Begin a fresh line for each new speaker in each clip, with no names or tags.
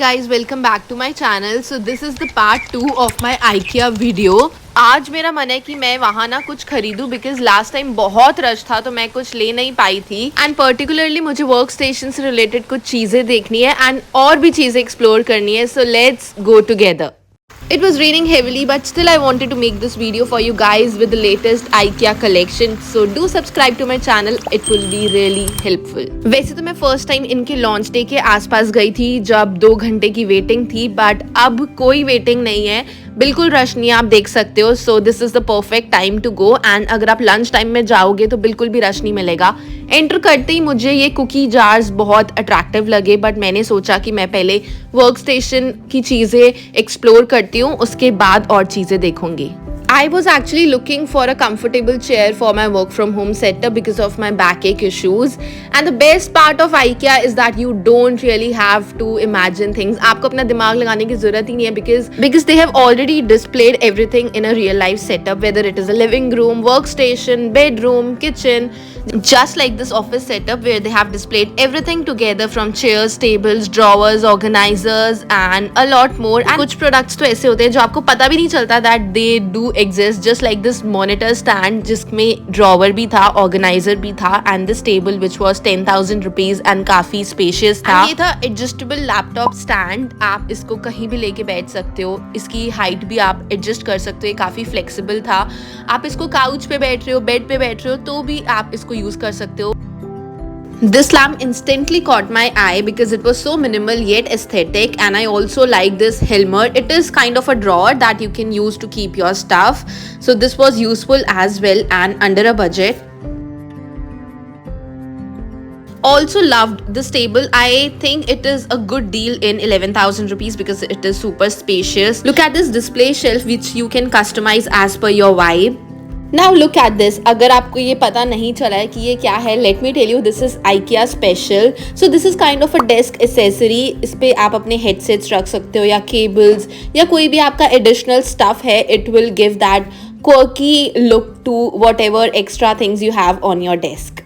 guys, welcome back to my channel. So this is the part 2 of my IKEA video. आज मेरा मन है कि मैं वहाँ ना कुछ खरीदूं बिकॉज लास्ट टाइम बहुत रश था तो मैं कुछ ले नहीं पाई थी एंड पर्टिकुलरली मुझे वर्क स्टेशन से रिलेटेड कुछ चीज़ें देखनी है एंड और भी चीज़ें एक्सप्लोर करनी है. So let's go together. It was raining heavily but still I wanted to make this video for you guys with the latest IKEA collection. So do subscribe to my channel. It will be really helpful. वैसे तो मैं first time इनके launch day के आसपास गई थी जब 2 घंटे की वेटिंग थी बट अब कोई वेटिंग नहीं है. बिल्कुल रश नहीं है, आप देख सकते हो. So this is the perfect time to go and अगर आप लंच टाइम में जाओगे तो बिल्कुल भी रश नहीं मिलेगा. एंटर करते ही मुझे ये कुकी जार्स बहुत अट्रैक्टिव लगे बट मैंने सोचा कि मैं पहले वर्क स्टेशन की चीज़ें एक्सप्लोर करती हूँ, उसके बाद और चीज़ें देखूंगी. I was actually looking for a comfortable chair for my work from home setup because of my backache issues. And the best part of IKEA is that you don't really have to imagine things. आपको अपना दिमाग लगाने की ज़रूरत ही नहीं है because they have already displayed everything in a real life setup, whether it is a living room, workstation, bedroom, kitchen, just like this office setup where they have displayed everything together from chairs, tables, drawers, organizers and a lot more. And कुछ products तो ऐसे होते हैं जो आपको पता भी नहीं चलता that they do exist, just like this monitor stand जिसमें drawer भी था, organizer भी था and this table which was 10,000 rupees and काफी spacious था. ये था adjustable laptop stand. आप इसको कहीं भी लेके बैठ सकते हो, इसकी height भी आप adjust कर सकते हो, ये काफी flexible था. आप इसको couch पे बैठ रहे हो, bed पे बैठ रहे हो तो भी आप इसको यूज कर सकते हो. This lamp instantly caught my eye because it was so minimal yet aesthetic and I also like this Helmer. It is kind of a drawer that you can use to keep your stuff. So this was useful as well and under a budget. Also loved this table. I think it is a good deal in 11,000 rupees because it is super spacious. Look at this display shelf which you can customize as per your vibe. Now look at this. अगर आपको ये पता नहीं चला है कि ये क्या है, let me tell you this is IKEA special. So this is kind of a desk accessory. इस पे आप अपने headsets रख सकते हो या cables या कोई भी आपका additional stuff है. It will give that quirky look to whatever extra things you have on your desk.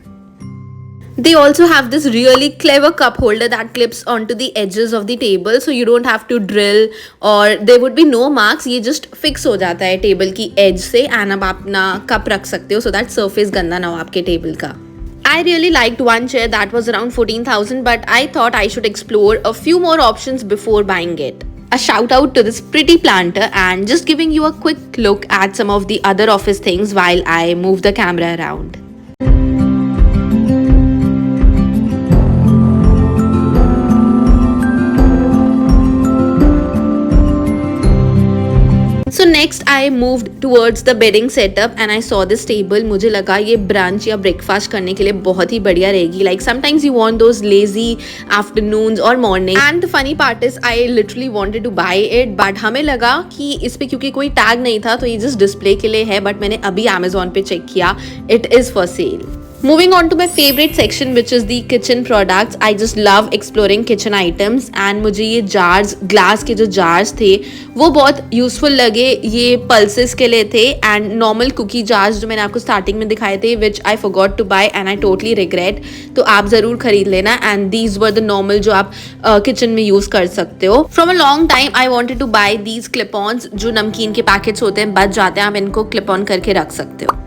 They also have this really clever cup holder that clips onto the edges of the table so you don't have to drill or there would be no marks. ये just fix हो जाता है table की edge से and अब आप अपना cup रख सकते हो so that surface गंदा ना हो आपके table का. I really liked one chair that was around 14,000 but I thought I should explore a few more options before buying it. A shout out to this pretty planter and just giving you a quick look at some of the other office things while I move the camera around. So next I moved towards the bedding setup and I saw this table. मुझे लगा ये brunch या breakfast करने के लिए बहुत ही बढ़िया रहेगी. Like sometimes you want those lazy afternoons or morning. And the funny part is I literally wanted to buy it but हमें लगा कि इस पे क्योंकि कोई tag नहीं था तो ये just display के लिए है but मैंने अभी Amazon पे check किया. It is for sale. Moving on to my favorite section which is the kitchen products. I just love exploring kitchen items and मुझे ये jars, glass के जो jars थे वो बहुत useful लगे. ये pulses के लिए थे and normal cookie jars जो मैंने आपको starting में दिखाए थे which I forgot to buy and I totally regret. तो आप ज़रूर खरीद लेना and these were the normal जो आप kitchen में use कर सकते हो. From a long time I wanted to buy these clip-ons जो नमकीन के पैकेट्स होते हैं, बच जाते हैं, आप इनको clip-on करके रख सकते हो.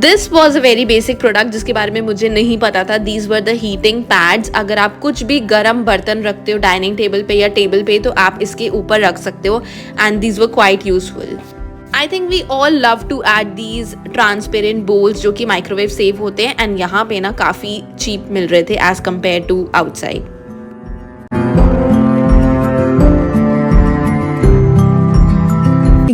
This was a very basic product जिसके बारे में मुझे नहीं पता था. These were the heating pads. अगर आप कुछ भी गर्म बर्तन रखते हो डाइनिंग टेबल पे या टेबल पे तो आप इसके ऊपर रख सकते हो and these were quite useful. I think we all love to add these transparent bowls जो कि माइक्रोवेव सेफ होते हैं and यहाँ पे ना काफ़ी cheap मिल रहे थे as compared to outside.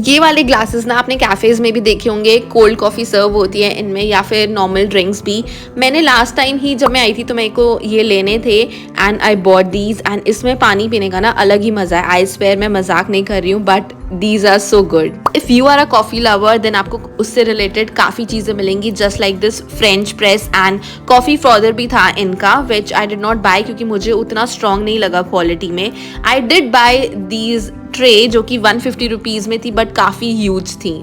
ये वाले ग्लासेस ना आपने कैफेज में भी देखे होंगे, कोल्ड कॉफ़ी सर्व होती है इनमें या फिर नॉर्मल ड्रिंक्स भी. मैंने लास्ट टाइम ही जब मैं आई थी तो मेरे को ये लेने थे and I bought these and इसमें पानी पीने का ना अलग ही मज़ा है. आई स्वेयर मैं मजाक नहीं कर रही हूँ but these are so good. If you are a coffee lover then आपको उससे रिलेटेड काफ़ी चीज़ें मिलेंगी just like this French press and coffee frother भी था इनका which I did not buy क्योंकि मुझे उतना स्ट्रॉन्ग नहीं लगा क्वालिटी में. I did buy these tray जो कि 150 रुपीज़ में थी बट काफ़ी ह्यूज थी.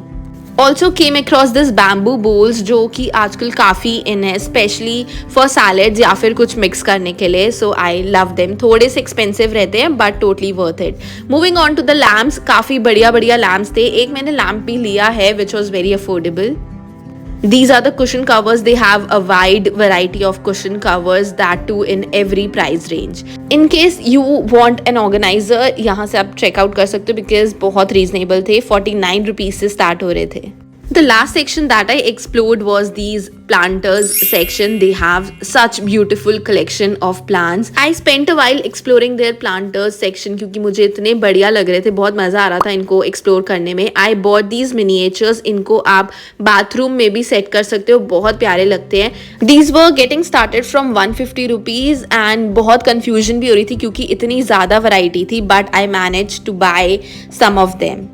Also came across this bamboo bowls जो कि आजकल काफ़ी इन है, स्पेशली फॉर सैलेड्स या फिर कुछ मिक्स करने के लिए. So I love them. थोड़े से एक्सपेंसिव रहते हैं but totally worth it. Moving on to the lamps, काफ़ी बढ़िया बढ़िया लैम्प्स थे. एक मैंने लैम्प भी लिया है which was very affordable. These are the cushion covers. They have a wide variety of cushion covers, that too in every price range. In case you want an organizer, यहाँ से आप check out कर सकते हो because बहुत reasonable थे. 49 rupees से start हो रहे थे. The last section that I explored was these planters section. They have such beautiful collection of plants. I spent a while exploring their planters section क्योंकि मुझे इतने बढ़िया लग रहे थे, बहुत मज़ा आ रहा था इनको explore करने में. I bought these miniatures. इनको आप bathroom में भी set कर सकते हो, बहुत प्यारे लगते हैं. These were getting started from 150 rupees and बहुत confusion भी हो रही थी क्योंकि इतनी ज़्यादा variety थी, but I managed to buy some of them.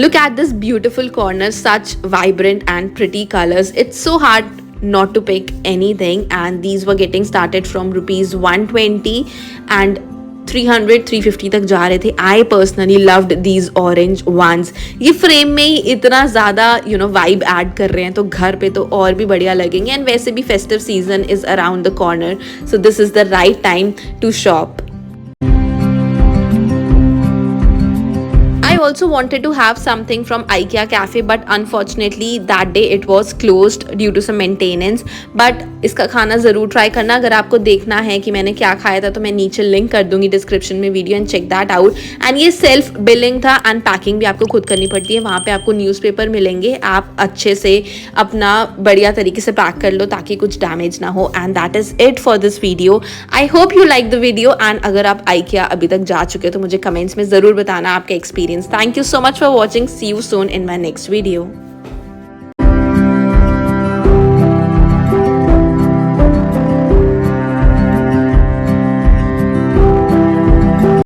Look at this beautiful corner, such vibrant and pretty colors. It's so hard not to pick anything, and these were getting started from rupees 120 and 300-350 तक जा रहे थे. I personally loved these orange ones. ये frame में ही इतना ज़्यादा vibe add कर रहे हैं तो घर पे तो और भी बढ़िया लगेंगे. एंड वैसे भी festive season is around the corner, so this is the right time to shop. I also wanted to have something from IKEA cafe but unfortunately that day it was closed due to some maintenance. But इसका खाना ज़रूर try करना. अगर आपको देखना है कि मैंने क्या खाया था तो मैं नीचे लिंक कर दूंगी डिस्क्रिप्शन में video, and check that out. And ये सेल्फ बिलिंग था एंड पैकिंग भी आपको खुद करनी पड़ती है. वहाँ पे आपको न्यूज़पेपर मिलेंगे, आप अच्छे से अपना बढ़िया तरीके से पैक कर लो ताकि कुछ डैमेज ना हो. And that is it for this video. I hope you like the video, and अगर आप IKEA अभी तक जा चुके हो तो मुझे कमेंट्स में ज़रूर बताना आपका experience. Thank you so much for watching. See you soon in my next video.